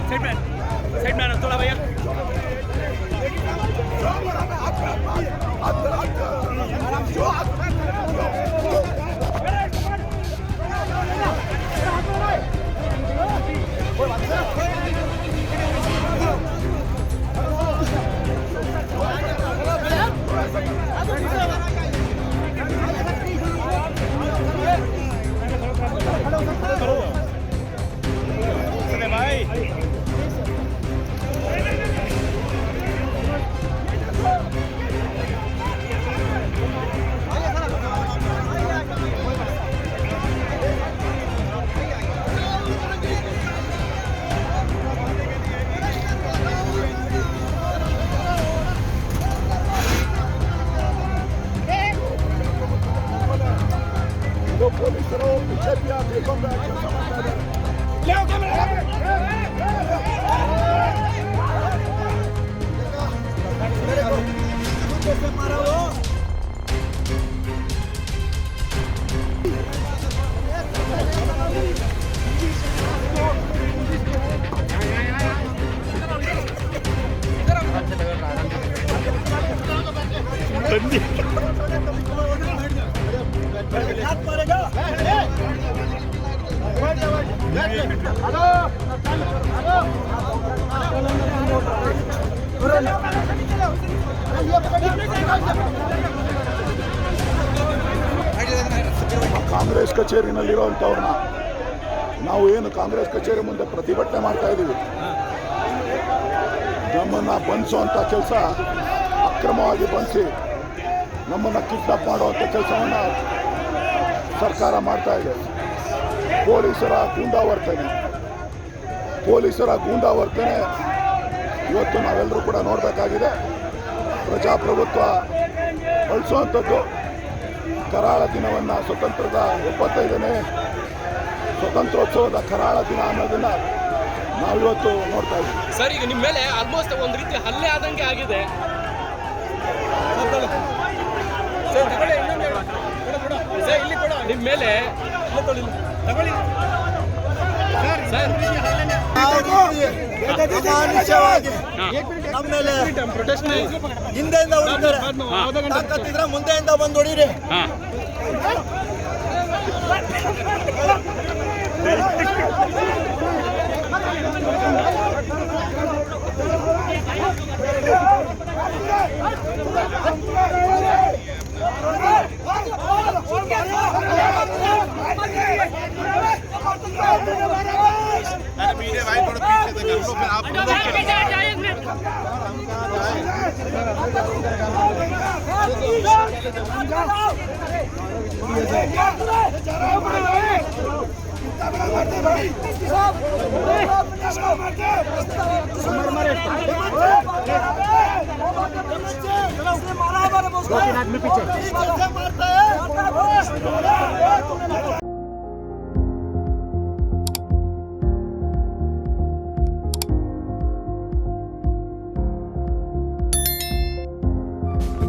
Side में थोड़ा भैया ಪೊಲೀಸರು ಬಿಜೆಪಿಯ ಬೇಗೊಂಬೆ ಕೆಲಸ ಮಾಡ್ತಾ ಇದ್ದಾರೆ. ಕಾಂಗ್ರೆಸ್ ಕಚೇರಿನಲ್ಲಿರುವಂಥವ್ರನ್ನ ನಾವು ಏನು ಕಾಂಗ್ರೆಸ್ ಕಚೇರಿ ಮುಂದೆ ಪ್ರತಿಭಟನೆ ಮಾಡ್ತಾ ಇದ್ದೀವಿ. ನಮ್ಮನ್ನು ಬಂಧಿಸುವಂಥ ಕೆಲಸ ಅಕ್ರಮವಾಗಿ ಬಂಧಿಸಿ ನಮ್ಮನ್ನು ಕಿಡ್ನಾಪ್ ಮಾಡುವಂಥ ಕೆಲಸವನ್ನು ಸರ್ಕಾರ ಮಾಡ್ತಾ ಇದೆ. ಪೊಲೀಸರ ಗೂಂಡಾವರ್ತನೆ ಇವತ್ತು ನಾವೆಲ್ಲರೂ ಕೂಡ ನೋಡಬೇಕಾಗಿದೆ. ಪ್ರಜಾಪ್ರಭುತ್ವ ಬಳಸುವಂಥದ್ದು ಕರಾಳ ದಿನವನ್ನು ಸ್ವತಂತ್ರದ 75ನೇ ಸ್ವತಂತ್ರೋತ್ಸವದ ಕರಾಳ ದಿನ ಅನ್ನೋದನ್ನು ನಾವಿವತ್ತು ನೋಡ್ತಾ ಇದ್ದೀವಿ. ಸರ್, ಈಗ ನಿಮ್ಮ ಮೇಲೆ ಆಲ್ಮೋಸ್ಟ್ ಒಂದು ರೀತಿ ಹಲ್ಲೆ ಆದಂಗೆ ಆಗಿದೆ. ನಿಮ್ಮ ಮೇಲೆ ನಮ್ಮ ಮೇಲೆ ಹಿಂದೆಯಿಂದ ಹೊಡಿತಾರೆ, ತಾಕತ್ತಿದ್ರೆ ಮುಂದೆಯಿಂದ ಬಂದು ಹೊಡೀರಿ. पीछे